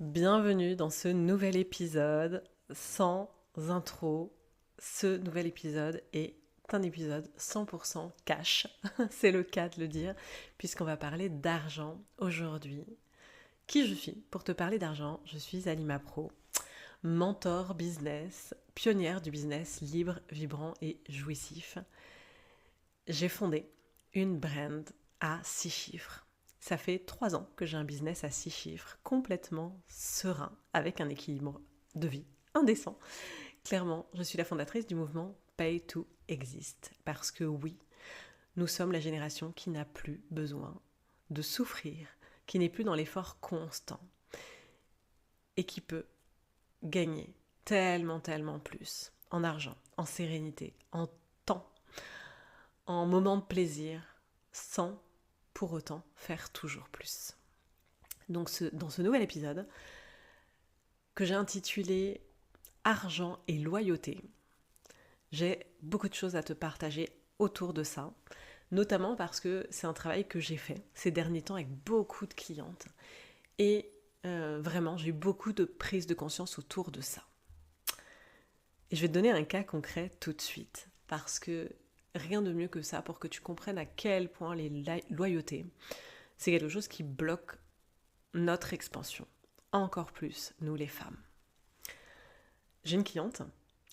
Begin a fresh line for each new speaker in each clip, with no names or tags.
Bienvenue dans ce nouvel épisode sans intro. Ce nouvel épisode est un épisode 100% cash, c'est le cas de le dire, puisqu'on va parler d'argent aujourd'hui. Qui je suis? Pour te parler d'argent, je suis Alima Pro, mentor business, pionnière du business libre, vibrant et jouissif. J'ai fondé une brand à 6 chiffres. Ça fait 3 ans que j'ai un business à 6 chiffres, complètement serein, avec un équilibre de vie indécent. Clairement, je suis la fondatrice du mouvement Pay to Exist. Parce que oui, nous sommes la génération qui n'a plus besoin de souffrir, qui n'est plus dans l'effort constant et qui peut gagner tellement plus en argent, en sérénité, en temps, en moments de plaisir, sans pour autant faire toujours plus. Donc dans ce nouvel épisode, que j'ai intitulé Argent et loyauté, j'ai beaucoup de choses à te partager autour de ça, notamment parce que c'est un travail que j'ai fait ces derniers temps avec beaucoup de clientes et vraiment j'ai eu beaucoup de prise de conscience autour de ça. Et je vais te donner un cas concret tout de suite, parce que rien de mieux que ça pour que tu comprennes à quel point les loyautés, c'est quelque chose qui bloque notre expansion. Encore plus, nous les femmes. J'ai une cliente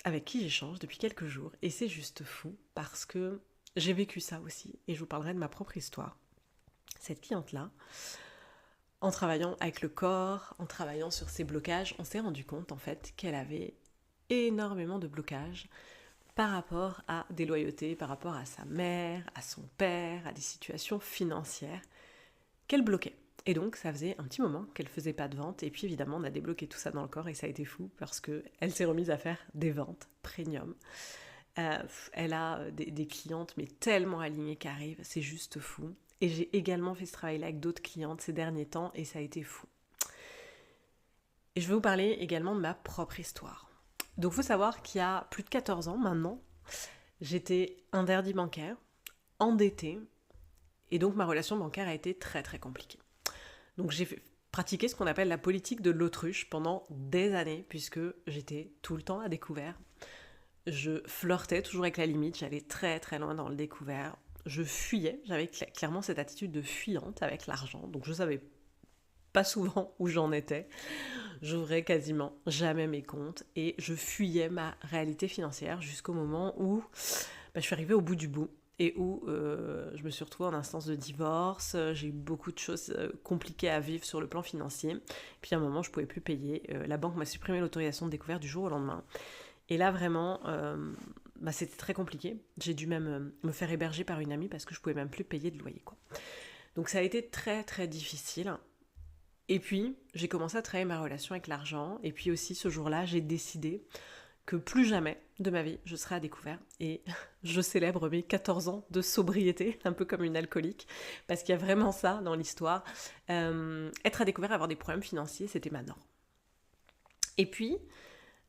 avec qui j'échange depuis quelques jours et c'est juste fou parce que j'ai vécu ça aussi et je vous parlerai de ma propre histoire. Cette cliente-là, en travaillant avec le corps, en travaillant sur ses blocages, on s'est rendu compte en fait qu'elle avait énormément de blocages par rapport à des loyautés, par rapport à sa mère, à son père, à des situations financières qu'elle bloquait. Et donc, ça faisait un petit moment qu'elle ne faisait pas de vente. Et puis, évidemment, on a débloqué tout ça dans le corps et ça a été fou parce qu'elle s'est remise à faire des ventes premium. Elle a des clientes, mais tellement alignées qui arrivent, c'est juste fou. Et j'ai également fait ce travail-là avec d'autres clientes ces derniers temps et ça a été fou. Et je vais vous parler également de ma propre histoire. Donc, il faut savoir qu'il y a plus de 14 ans maintenant, j'étais interdit bancaire, endettée, et donc ma relation bancaire a été très compliquée. Donc j'ai pratiqué ce qu'on appelle la politique de l'autruche pendant des années, puisque j'étais tout le temps à découvert. Je flirtais toujours avec la limite, j'allais très loin dans le découvert. Je fuyais, j'avais clairement cette attitude de fuyante avec l'argent, donc je savais pas souvent où j'en étais. J'ouvrais quasiment jamais mes comptes et je fuyais ma réalité financière jusqu'au moment où je suis arrivée au bout du bout. Et où je me suis retrouvée en instance de divorce, j'ai eu beaucoup de choses compliquées à vivre sur le plan financier. Puis à un moment, je ne pouvais plus payer. La banque m'a supprimé l'autorisation de découvert du jour au lendemain. Et là, vraiment, c'était très compliqué. J'ai dû même me faire héberger par une amie parce que je ne pouvais même plus payer de loyer, quoi. Donc ça a été très difficile. Et puis, j'ai commencé à travailler ma relation avec l'argent. Et puis aussi, ce jour-là, j'ai décidé que plus jamais de ma vie, je serai à découvert. Et je célèbre mes 14 ans de sobriété, un peu comme une alcoolique, parce qu'il y a vraiment ça dans l'histoire. Être à découvert, avoir des problèmes financiers, c'était ma norme. Et puis,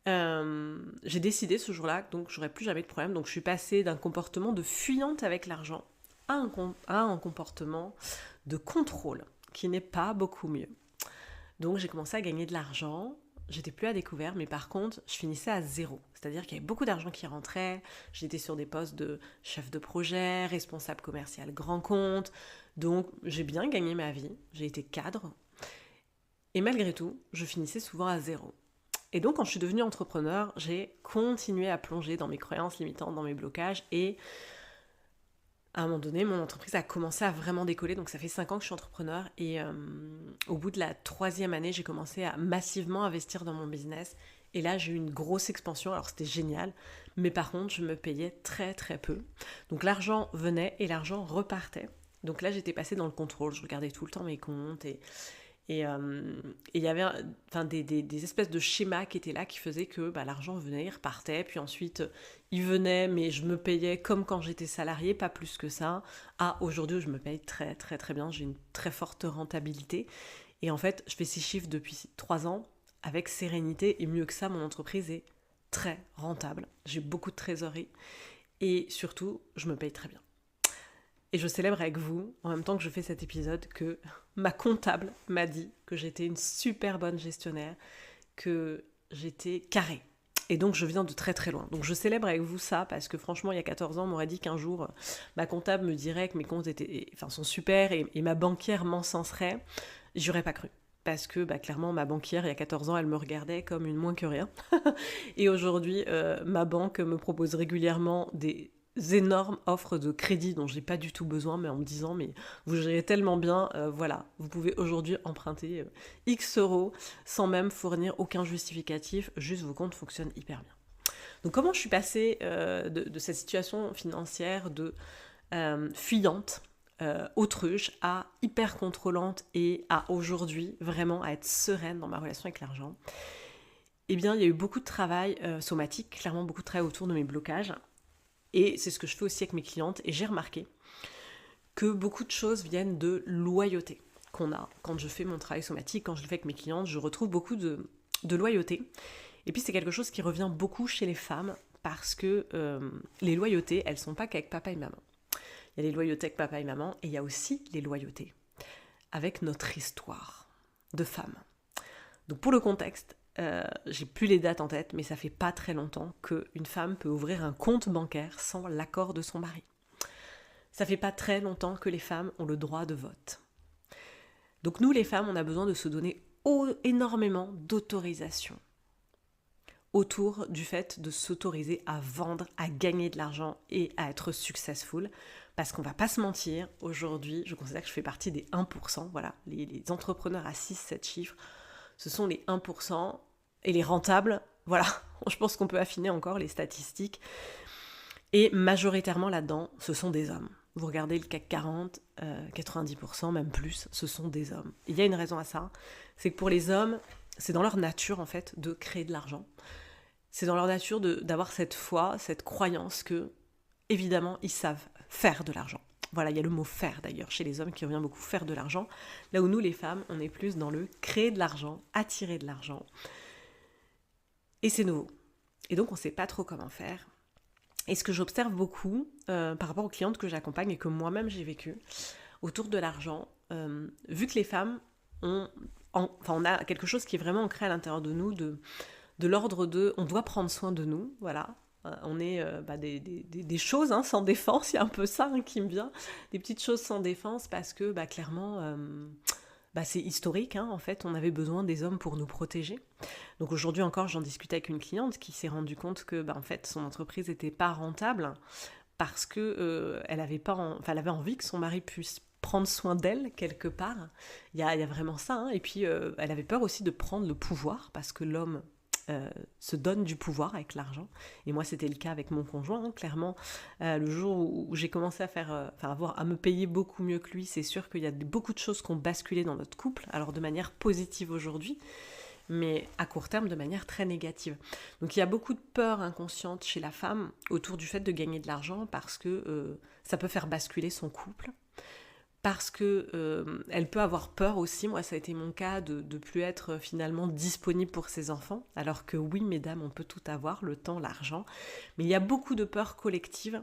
j'ai décidé ce jour-là, donc j'aurais plus jamais de problème. Donc je suis passée d'un comportement de fuyante avec l'argent à un comportement de contrôle, qui n'est pas beaucoup mieux. Donc j'ai commencé à gagner de l'argent. J'étais plus à découvert, mais par contre, je finissais à zéro. C'est-à-dire qu'il y avait beaucoup d'argent qui rentrait. J'étais sur des postes de chef de projet, responsable commercial grand compte. Donc, j'ai bien gagné ma vie. J'ai été cadre. Et malgré tout, je finissais souvent à zéro. Et donc, quand je suis devenue entrepreneur, j'ai continué à plonger dans mes croyances limitantes, dans mes blocages. Et à un moment donné, mon entreprise a commencé à vraiment décoller. Donc ça fait 5 ans que je suis entrepreneur et au bout de la 3e année, j'ai commencé à massivement investir dans mon business. Et là, j'ai eu une grosse expansion. Alors c'était génial, mais par contre, je me payais très peu. Donc l'argent venait et l'argent repartait. Donc là, j'étais passée dans le contrôle. Je regardais tout le temps mes comptes et il y avait des espèces de schémas qui étaient là qui faisaient que l'argent venait, il repartait, puis ensuite il venait, mais je me payais comme quand j'étais salariée, pas plus que ça. Aujourd'hui, je me paye très bien, j'ai une très forte rentabilité. Et en fait, je fais 6 chiffres depuis 3 ans avec sérénité, et mieux que ça, mon entreprise est très rentable. J'ai beaucoup de trésorerie et surtout, je me paye très bien. Et je célèbre avec vous, en même temps que je fais cet épisode, que ma comptable m'a dit que j'étais une super bonne gestionnaire, que j'étais carrée. Et donc, je viens de très très loin. Donc, je célèbre avec vous ça, parce que franchement, il y a 14 ans, on m'aurait dit qu'un jour, ma comptable me dirait que mes comptes sont super et ma banquière m'encenserait. J'y aurais pas cru. Parce que, clairement, ma banquière, il y a 14 ans, elle me regardait comme une moins que rien. Et aujourd'hui, ma banque me propose régulièrement des énormes offres de crédit dont j'ai pas du tout besoin, mais en me disant, mais vous gérez tellement bien, voilà, vous pouvez aujourd'hui emprunter X euros sans même fournir aucun justificatif, juste vos comptes fonctionnent hyper bien. Donc comment je suis passée de cette situation financière de fuyante, autruche, à hyper contrôlante et à aujourd'hui vraiment à être sereine dans ma relation avec l'argent? Eh bien, il y a eu beaucoup de travail somatique, clairement beaucoup de travail autour de mes blocages. Et c'est ce que je fais aussi avec mes clientes. Et j'ai remarqué que beaucoup de choses viennent de loyauté qu'on a. Quand je fais mon travail somatique, quand je le fais avec mes clientes, je retrouve beaucoup de loyauté. Et puis c'est quelque chose qui revient beaucoup chez les femmes parce que les loyautés, elles ne sont pas qu'avec papa et maman. Il y a les loyautés avec papa et maman et il y a aussi les loyautés avec notre histoire de femme. Donc pour le contexte, j'ai plus les dates en tête, mais ça fait pas très longtemps qu'une femme peut ouvrir un compte bancaire sans l'accord de son mari. Ça fait pas très longtemps que les femmes ont le droit de vote. Donc nous les femmes, on a besoin de se donner énormément d'autorisation autour du fait de s'autoriser à vendre, à gagner de l'argent et à être successful. Parce qu'on va pas se mentir, aujourd'hui, je considère que je fais partie des 1%, voilà, les entrepreneurs à 6-7 chiffres, ce sont les 1%, et les rentables, voilà, je pense qu'on peut affiner encore les statistiques. Et majoritairement là-dedans, ce sont des hommes. Vous regardez le CAC 40, 90%, même plus, ce sont des hommes. Il y a une raison à ça, c'est que pour les hommes, c'est dans leur nature en fait de créer de l'argent. C'est dans leur nature d'avoir cette foi, cette croyance que, évidemment, ils savent faire de l'argent. Voilà, il y a le mot faire d'ailleurs chez les hommes qui revient beaucoup, faire de l'argent. Là où nous les femmes, on est plus dans le créer de l'argent, attirer de l'argent. Et c'est nouveau. Et donc on ne sait pas trop comment faire. Et ce que j'observe beaucoup par rapport aux clientes que j'accompagne et que moi-même j'ai vécu autour de l'argent, vu que les femmes on a quelque chose qui est vraiment ancré à l'intérieur de nous, de l'ordre de on doit prendre soin de nous, voilà. On est des choses sans défense, il y a un peu ça qui me vient, des petites choses sans défense parce que clairement c'est historique, en fait, on avait besoin des hommes pour nous protéger. Donc aujourd'hui encore, j'en discutais avec une cliente qui s'est rendue compte que en fait, son entreprise n'était pas rentable parce que elle avait envie que son mari puisse prendre soin d'elle quelque part. Il y a vraiment ça, et puis elle avait peur aussi de prendre le pouvoir parce que l'homme se donne du pouvoir avec l'argent. Et moi, c'était le cas avec mon conjoint, clairement. Le jour où j'ai commencé à me payer beaucoup mieux que lui, c'est sûr qu'il y a beaucoup de choses qui ont basculé dans notre couple, alors de manière positive aujourd'hui, mais à court terme de manière très négative. Donc il y a beaucoup de peur inconsciente chez la femme autour du fait de gagner de l'argent parce que ça peut faire basculer son couple. Parce que elle peut avoir peur aussi, moi ça a été mon cas, de plus être finalement disponible pour ses enfants, alors que oui mesdames, on peut tout avoir, le temps, l'argent, mais il y a beaucoup de peur collective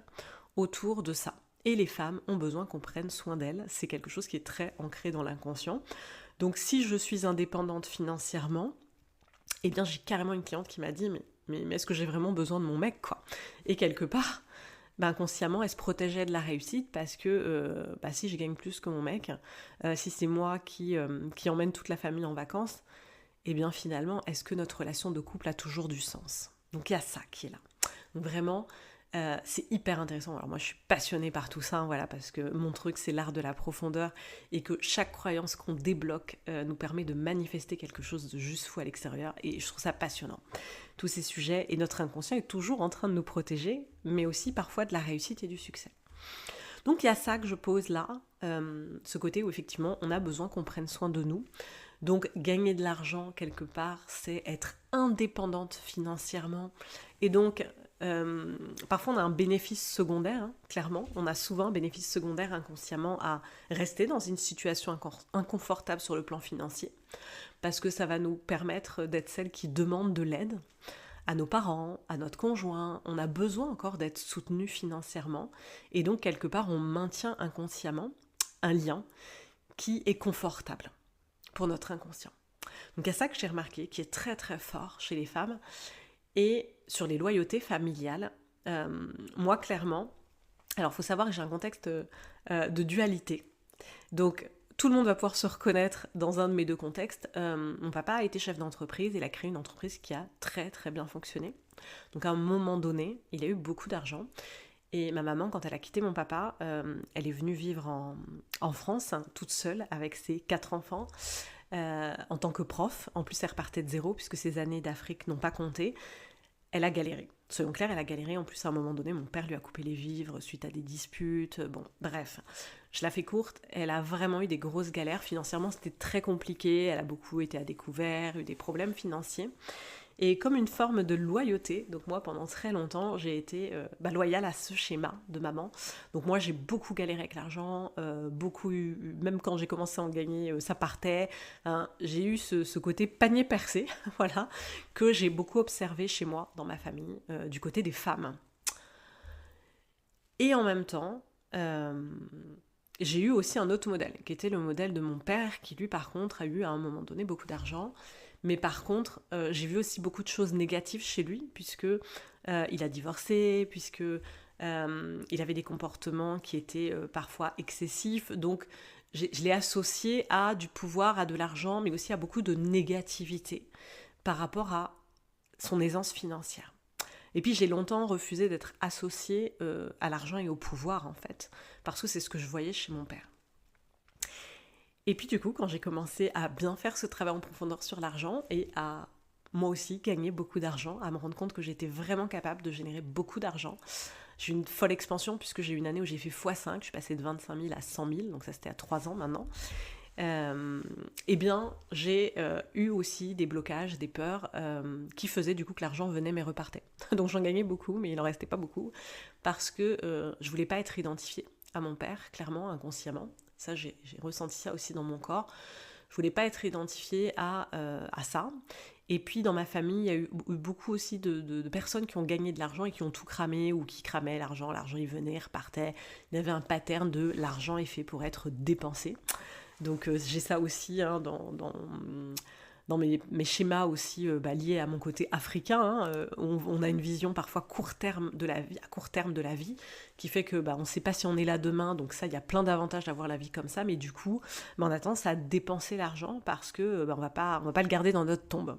autour de ça. Et les femmes ont besoin qu'on prenne soin d'elles, c'est quelque chose qui est très ancré dans l'inconscient. Donc si je suis indépendante financièrement, eh bien j'ai carrément une cliente qui m'a dit mais est-ce que j'ai vraiment besoin de mon mec quoi ? Et quelque part, inconsciemment, elle se protégeait de la réussite parce que si je gagne plus que mon mec, si c'est moi qui emmène toute la famille en vacances, eh bien finalement, est-ce que notre relation de couple a toujours du sens ? Donc il y a ça qui est là. Donc vraiment, c'est hyper intéressant. Alors moi, je suis passionnée par tout ça, voilà, parce que mon truc, c'est l'art de la profondeur et que chaque croyance qu'on débloque nous permet de manifester quelque chose de juste fou à l'extérieur et je trouve ça passionnant. Tous ces sujets, et notre inconscient est toujours en train de nous protéger, mais aussi parfois de la réussite et du succès. Donc il y a ça que je pose là, ce côté où effectivement on a besoin qu'on prenne soin de nous. Donc gagner de l'argent quelque part, c'est être indépendante financièrement. Et donc parfois on a un bénéfice secondaire, clairement. On a souvent un bénéfice secondaire inconsciemment à rester dans une situation inconfortable sur le plan financier. Parce que ça va nous permettre d'être celle qui demande de l'aide à nos parents, à notre conjoint. On a besoin encore d'être soutenu financièrement. Et donc, quelque part, on maintient inconsciemment un lien qui est confortable pour notre inconscient. Donc il y a ça que j'ai remarqué, qui est très très fort chez les femmes. Et sur les loyautés familiales, moi clairement, alors il faut savoir que j'ai un contexte de dualité. Donc tout le monde va pouvoir se reconnaître dans un de mes deux contextes. Mon papa a été chef d'entreprise, il a créé une entreprise qui a très très bien fonctionné. Donc à un moment donné, il a eu beaucoup d'argent. Et ma maman, quand elle a quitté mon papa, elle est venue vivre en France, hein, toute seule, avec ses 4 enfants, en tant que prof. En plus, elle repartait de zéro, puisque ses années d'Afrique n'ont pas compté. Elle a galéré. Soyons clairs, elle a galéré. En plus, à un moment donné, mon père lui a coupé les vivres suite à des disputes. Bon, bref, je la fais courte. Elle a vraiment eu des grosses galères. Financièrement, c'était très compliqué. Elle a beaucoup été à découvert, eu des problèmes financiers. Et comme une forme de loyauté, donc moi pendant très longtemps j'ai été loyale à ce schéma de maman. Donc moi j'ai beaucoup galéré avec l'argent, beaucoup même quand j'ai commencé à en gagner, ça partait. Hein. J'ai eu ce côté panier percé, voilà, que j'ai beaucoup observé chez moi, dans ma famille, du côté des femmes. Et en même temps, j'ai eu aussi un autre modèle, qui était le modèle de mon père, qui lui par contre a eu à un moment donné beaucoup d'argent. Mais par contre, j'ai vu aussi beaucoup de choses négatives chez lui, puisque il a divorcé, puisque il avait des comportements qui étaient parfois excessifs. Donc, je l'ai associé à du pouvoir, à de l'argent, mais aussi à beaucoup de négativité par rapport à son aisance financière. Et puis, j'ai longtemps refusé d'être associée à l'argent et au pouvoir, en fait, parce que c'est ce que je voyais chez mon père. Et puis du coup, quand j'ai commencé à bien faire ce travail en profondeur sur l'argent et à moi aussi gagner beaucoup d'argent, à me rendre compte que j'étais vraiment capable de générer beaucoup d'argent, j'ai eu une folle expansion puisque j'ai eu une année où j'ai fait x5, je suis passée de 25 000 à 100 000, donc ça c'était à 3 ans maintenant. Eh bien, j'ai eu aussi des blocages, des peurs qui faisaient du coup que l'argent venait mais repartait. Donc j'en gagnais beaucoup, mais il n'en restait pas beaucoup parce que je voulais pas être identifiée à mon père, clairement, inconsciemment. Ça, j'ai ressenti ça aussi dans mon corps. Je voulais pas être identifiée à ça. Et puis, dans ma famille, il y a eu beaucoup aussi de personnes qui ont gagné de l'argent et qui ont tout cramé ou qui cramaient l'argent. L'argent, il venait, repartait. Il y avait un pattern de l'argent est fait pour être dépensé. Donc, j'ai ça aussi hein, dans mes schémas aussi liés à mon côté africain. Hein, on a une vision parfois à court terme de la vie, qui fait que on ne sait pas si on est là demain, donc ça, il y a plein d'avantages d'avoir la vie comme ça, mais du coup, on a tendance à dépenser l'argent parce que on va pas le garder dans notre tombe.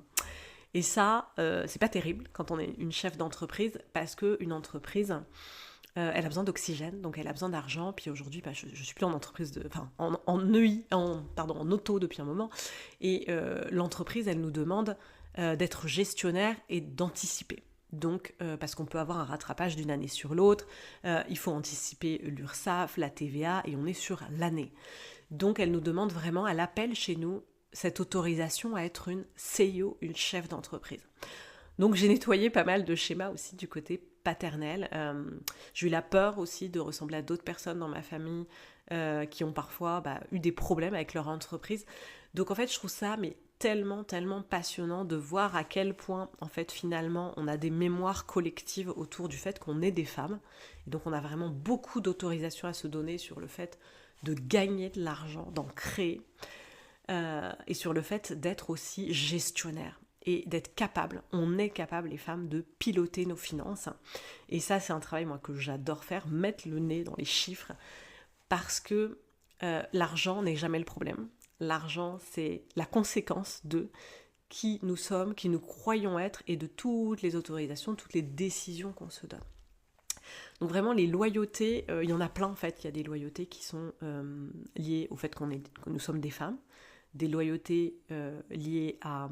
Et ça, c'est pas terrible quand on est une chef d'entreprise, parce qu'une entreprise, elle a besoin d'oxygène, donc elle a besoin d'argent. Puis aujourd'hui, je suis plus en entreprise, en EI, en auto depuis un moment. Et l'entreprise, elle nous demande d'être gestionnaire et d'anticiper. Donc, parce qu'on peut avoir un rattrapage d'une année sur l'autre, il faut anticiper l'URSSAF, la TVA, et on est sur l'année. Donc, elle nous demande vraiment, elle appelle chez nous cette autorisation à être une CEO, une chef d'entreprise. Donc j'ai nettoyé pas mal de schémas aussi du côté paternel. J'ai eu la peur aussi de ressembler à d'autres personnes dans ma famille qui ont parfois eu des problèmes avec leur entreprise. Donc en fait, je trouve ça tellement, tellement passionnant de voir à quel point, en fait, finalement, on a des mémoires collectives autour du fait qu'on est des femmes. Et donc on a vraiment beaucoup d'autorisation à se donner sur le fait de gagner de l'argent, d'en créer, et sur le fait d'être aussi gestionnaire. Et d'être capable, on est capable les femmes de piloter nos finances. Et ça c'est un travail moi que j'adore faire, mettre le nez dans les chiffres, parce que l'argent n'est jamais le problème. L'argent c'est la conséquence de qui nous sommes, qui nous croyons être et de toutes les autorisations, toutes les décisions qu'on se donne. Donc vraiment les loyautés, il y en a plein en fait, il y a des loyautés qui sont liées au fait que nous sommes des femmes, des loyautés liées à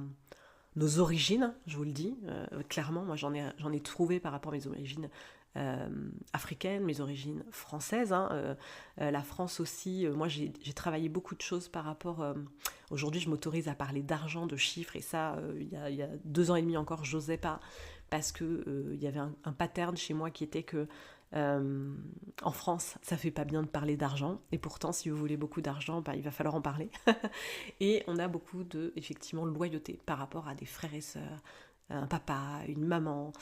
nos origines, je vous le dis, clairement, moi j'en ai trouvé par rapport à mes origines africaines, mes origines françaises, hein, la France aussi, moi j'ai travaillé beaucoup de choses par rapport, aujourd'hui je m'autorise à parler d'argent, de chiffres, et ça, il y a 2 ans et demi encore, j'osais pas, parce que il y avait un pattern chez moi qui était que en France, ça fait pas bien de parler d'argent, et pourtant si vous voulez beaucoup d'argent, il va falloir en parler. Et on a beaucoup de, effectivement, loyauté par rapport à des frères et sœurs, un papa, une maman,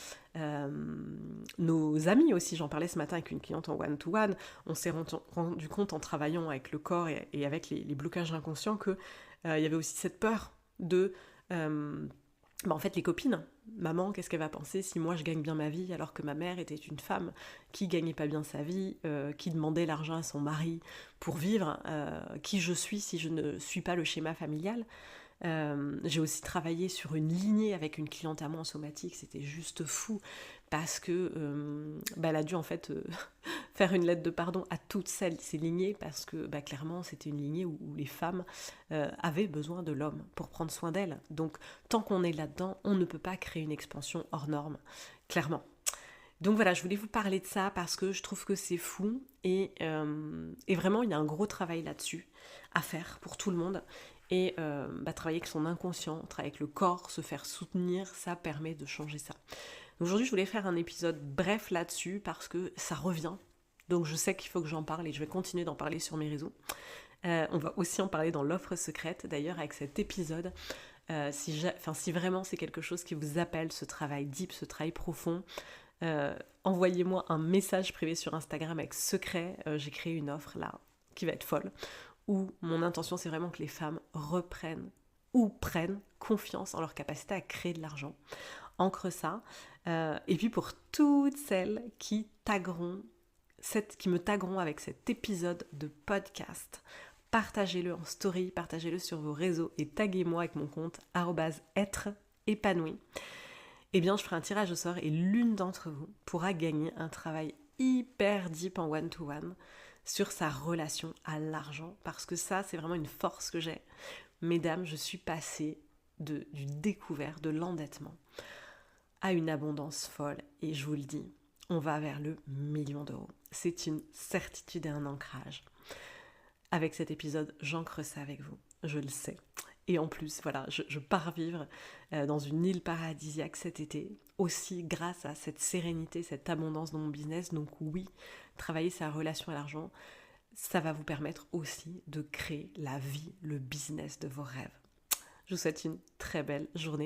nos amis aussi. J'en parlais ce matin avec une cliente en one-to-one. On s'est rendu compte en travaillant avec le corps et avec les blocages inconscients qu'il y avait aussi cette peur de... en fait, les copines, maman, qu'est-ce qu'elle va penser si moi je gagne bien ma vie alors que ma mère était une femme qui gagnait pas bien sa vie, qui demandait l'argent à son mari pour vivre, qui je suis si je ne suis pas le schéma familial. J'ai aussi travaillé sur une lignée avec une cliente à moi en somatique, c'était juste fou parce que elle a dû en fait faire une lettre de pardon à toutes ces lignées parce que clairement c'était une lignée où les femmes avaient besoin de l'homme pour prendre soin d'elles. Donc tant qu'on est là-dedans, on ne peut pas créer une expansion hors norme, clairement. Donc voilà, je voulais vous parler de ça parce que je trouve que c'est fou et vraiment il y a un gros travail là-dessus à faire pour tout le monde. Et travailler avec son inconscient, travailler avec le corps, se faire soutenir, ça permet de changer ça. Aujourd'hui, je voulais faire un épisode bref là-dessus parce que ça revient. Donc je sais qu'il faut que j'en parle et je vais continuer d'en parler sur mes réseaux. On va aussi en parler dans l'offre secrète, d'ailleurs, avec cet épisode. Si vraiment c'est quelque chose qui vous appelle, ce travail deep, ce travail profond, envoyez-moi un message privé sur Instagram avec secret. J'ai créé une offre là qui va être folle, où mon intention c'est vraiment que les femmes reprennent ou prennent confiance en leur capacité à créer de l'argent. Ancre ça. Et puis pour toutes celles qui me tagueront avec cet épisode de podcast, partagez-le en story, partagez-le sur vos réseaux et taguez-moi avec mon compte @être-épanoui. Eh bien, je ferai un tirage au sort et l'une d'entre vous pourra gagner un travail hyper deep en one-to-one sur sa relation à l'argent, parce que ça, c'est vraiment une force que j'ai. Mesdames, je suis passée du découvert, de l'endettement, à une abondance folle, et je vous le dis, on va vers le 1 000 000 d'euros. C'est une certitude et un ancrage. Avec cet épisode, j'ancre ça avec vous, je le sais. Et en plus, voilà, je pars vivre dans une île paradisiaque cet été, aussi grâce à cette sérénité, cette abondance dans mon business. Donc oui, travailler sa relation à l'argent, ça va vous permettre aussi de créer la vie, le business de vos rêves. Je vous souhaite une très belle journée.